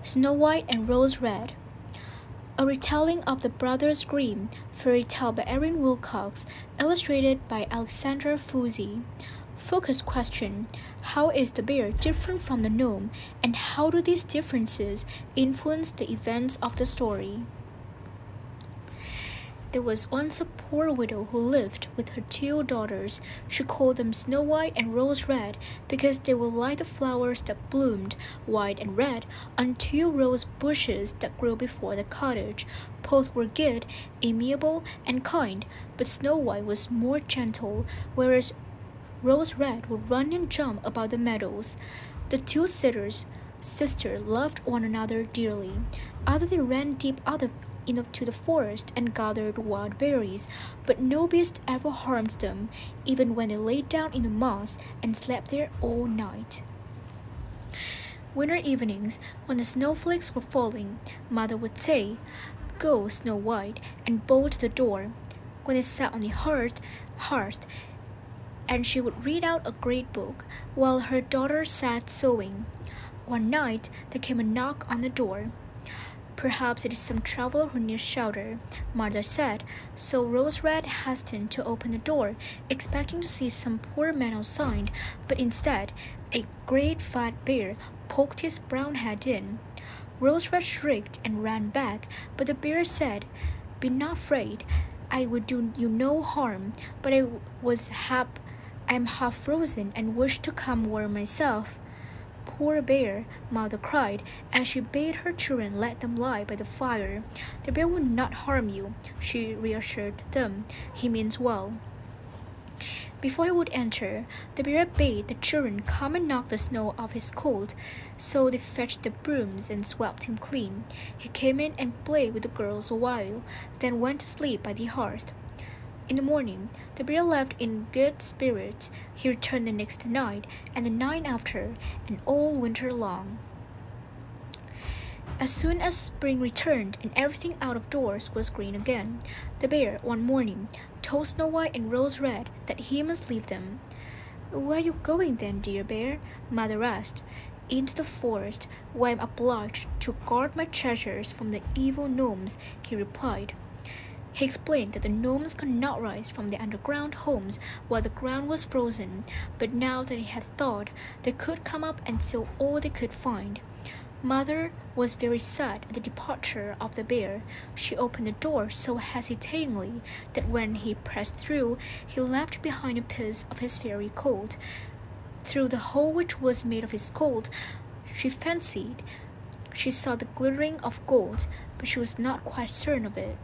Snow White and Rose Red. A retelling of the Brothers Grimm fairy tale by Erin Wilcox, illustrated by Alexandra Fuzzi. Focus question: how is the bear different from the gnome, and how do these differences influence the events of the story? There was once a poor widow who lived with her two daughters. She called them Snow White and Rose Red because they were like the flowers that bloomed, white and red, on two rose bushes that grew before the cottage. Both were good, amiable, and kind, but Snow White was more gentle, whereas Rose Red would run and jump about the meadows. The two sisters loved one another dearly. Although they ran deep into the forest and gathered wild berries, but no beast ever harmed them, even when they lay down in the moss and slept there all night. Winter evenings, when the snowflakes were falling, Mother would say, "Go, Snow White, and bolt the door." When they sat on the hearth, and she would read out a great book, while her daughter sat sewing. One night there came a knock on the door. "Perhaps it is some traveler who needs shelter," Mother said, so Rose Red hastened to open the door, expecting to see some poor man outside, but instead a great fat bear poked his brown head in. Rose Red shrieked and ran back, but the bear said, "Be not afraid. I would do you no harm, but I am half frozen and wish to come warm myself." "Poor bear," Mother cried, as she bade her children let them lie by the fire. "The bear will not harm you," she reassured them. "He means well." Before he would enter, the bear bade the children come and knock the snow off his coat, so they fetched the brooms and swept him clean. He came in and played with the girls a while, then went to sleep by the hearth. In the morning, the bear left in good spirits. He returned the next night, and the night after, and all winter long. As soon as spring returned and everything out of doors was green again, the bear, one morning, told Snow White and Rose Red that he must leave them. "Where are you going then, dear bear?" Mother asked. "Into the forest, where I am obliged to guard my treasures from the evil gnomes," he replied. He explained that the gnomes could not rise from their underground homes while the ground was frozen, but now that he had thawed, they could come up and steal all they could find. Mother was very sad at the departure of the bear. She opened the door so hesitatingly that when he pressed through, he left behind a piece of his fairy coat. Through the hole which was made of his coat, she fancied she saw the glittering of gold, but she was not quite certain of it.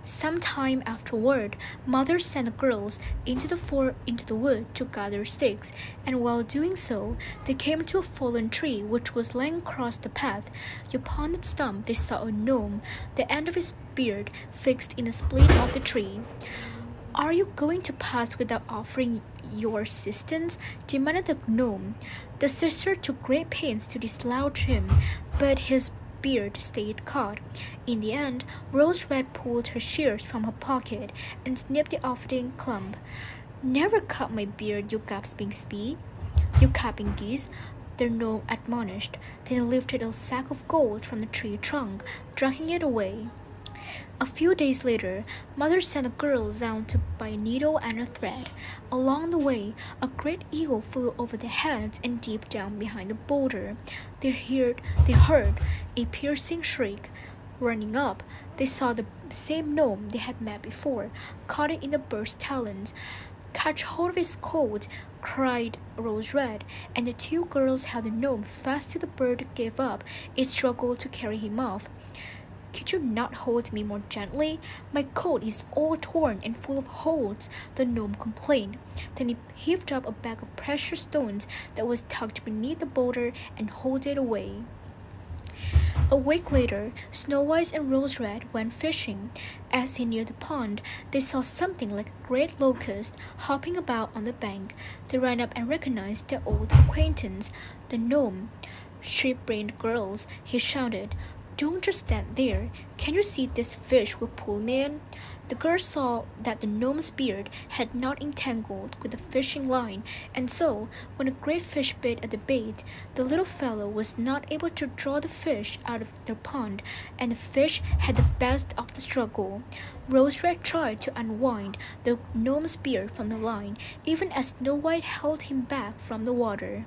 Some time afterward, Mother sent the girls into the wood to gather sticks, and while doing so, they came to a fallen tree which was lying across the path. Upon its stump they saw a gnome, the end of his beard fixed in the split of the tree. "Are you going to pass without offering your assistance?" demanded the gnome. The sister took great pains to dislodge him, but his beard stayed caught. In the end, Rose Red pulled her shears from her pocket and snipped the offending clump. "Never cut my beard, you gasping geese," the gnome admonished. Then he lifted a sack of gold from the tree trunk, dragging it away. A few days later, Mother sent the girls out to buy a needle and a thread. Along the way, a great eagle flew over their heads and deep down behind the boulder. They heard a piercing shriek. Running up, they saw the same gnome they had met before, caught in the bird's talons. "Catch hold of his coat," cried Rose Red, and the two girls held the gnome fast till the bird gave up its struggle to carry him off. "Could you not hold me more gently? My coat is all torn and full of holes," the gnome complained. Then he heaved up a bag of precious stones that was tucked beneath the boulder and hauled it away. A week later, Snow White and Rose Red went fishing. As they neared the pond, they saw something like a great locust hopping about on the bank. They ran up and recognized their old acquaintance, the gnome. "Sheep-brained girls," he shouted. "Don't just stand there. Can you see this fish will pull me in?" The girl saw that the gnome's beard had not entangled with the fishing line, and so, when a great fish bit at the bait, the little fellow was not able to draw the fish out of the pond, and the fish had the best of the struggle. Rose Red tried to unwind the gnome's beard from the line, even as Snow White held him back from the water.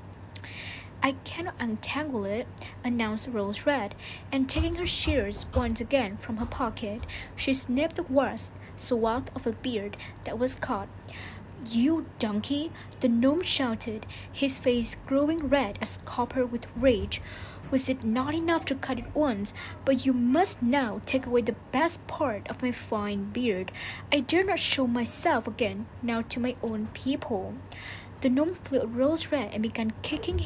"I cannot untangle it," announced Rose Red, and taking her shears once again from her pocket, she snipped the worst swath of the beard that was caught. "You donkey!" the gnome shouted, his face growing red as copper with rage. "Was it not enough to cut it once, but you must now take away the best part of my fine beard? I dare not show myself again now to my own people." The gnome flew at Rose Red and began kicking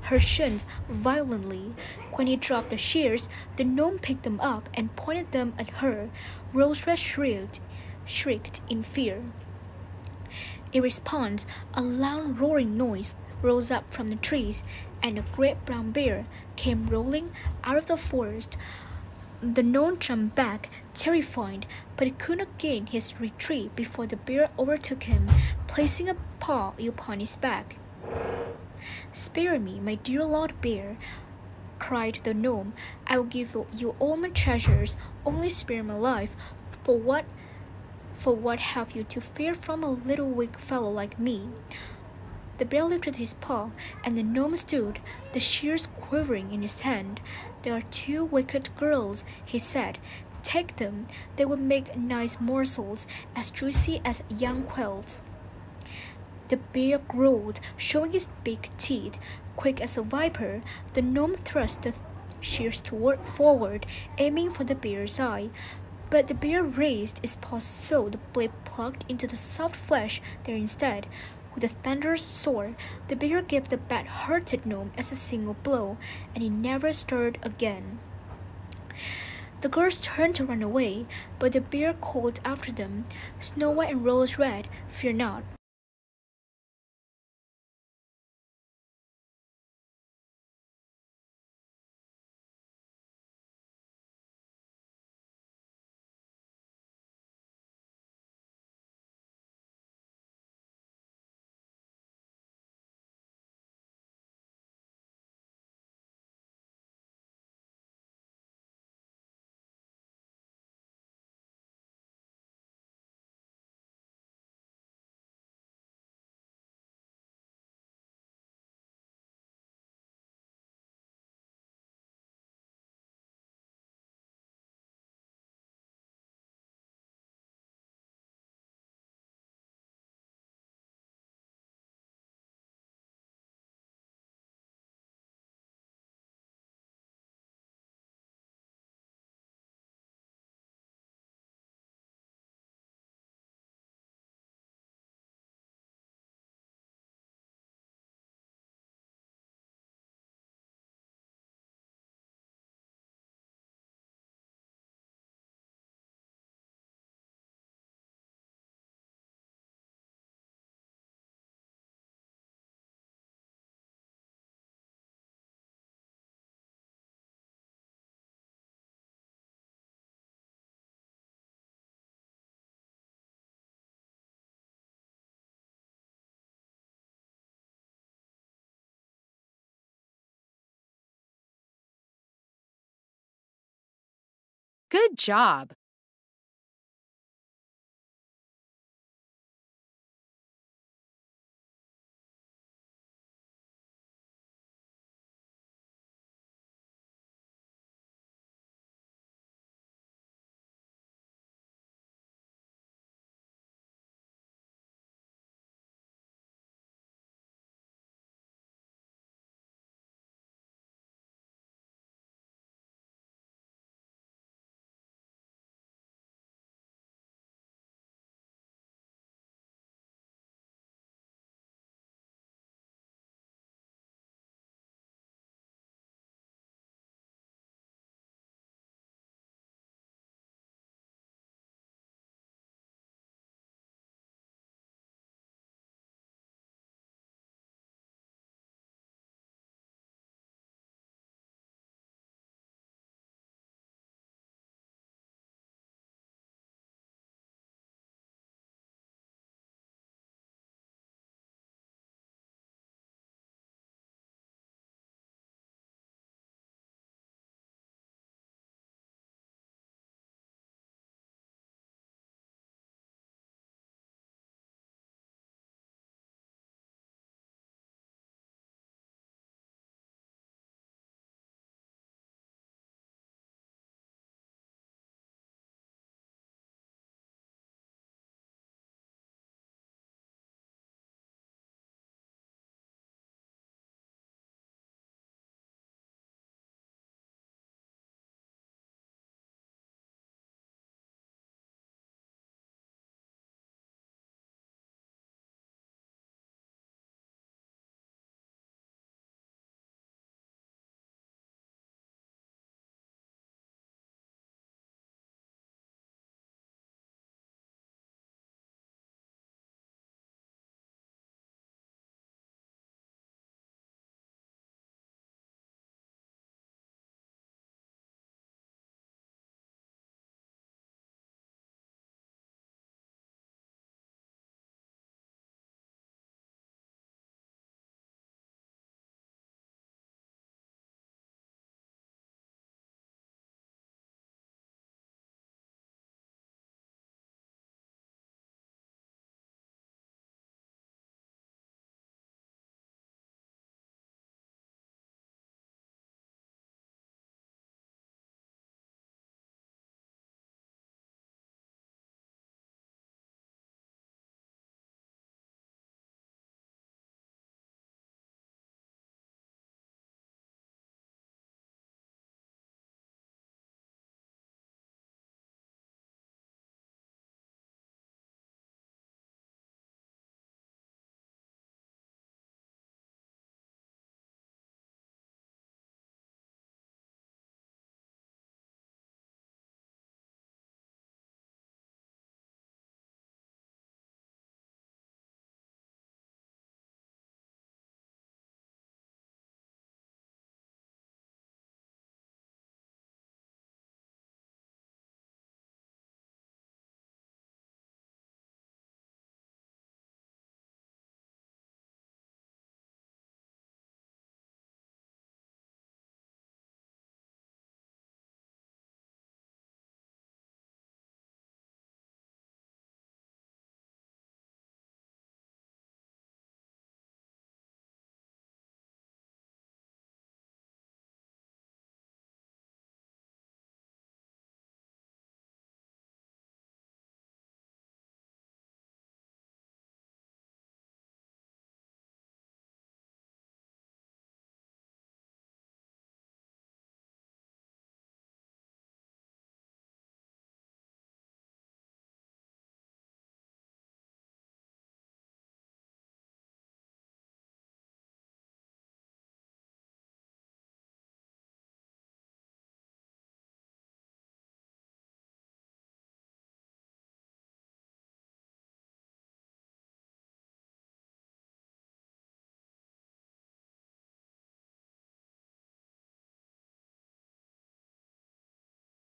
her shins violently. When he dropped the shears, the gnome picked them up and pointed them at her. Rose Red shrieked in fear. In response, a loud roaring noise rose up from the trees, and a great brown bear came rolling out of the forest. The gnome jumped back, terrified, but he could not gain his retreat before the bear overtook him, placing a paw upon his back. "Spare me, my dear Lord Bear," cried the gnome. "I will give you all my treasures, only spare my life. For what have you to fear from a little weak fellow like me?" The bear lifted his paw, and the gnome stood, the shears quivering in his hand. "There are 2 wicked girls," he said. "Take them. They will make nice morsels, as juicy as young quails." The bear growled, showing his big teeth. Quick as a viper, the gnome thrust the shears forward, aiming for the bear's eye. But the bear raised its paw so the blade plucked into the soft flesh there instead. With a thunderous sword, the bear gave the bad-hearted gnome as a single blow, and he never stirred again. The girls turned to run away, but the bear called after them, "Snow White and Rose Red, fear not. Good job!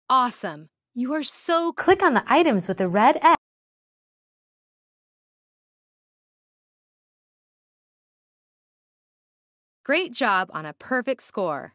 Awesome. You are so Click on the items with the red X. great job on a perfect score.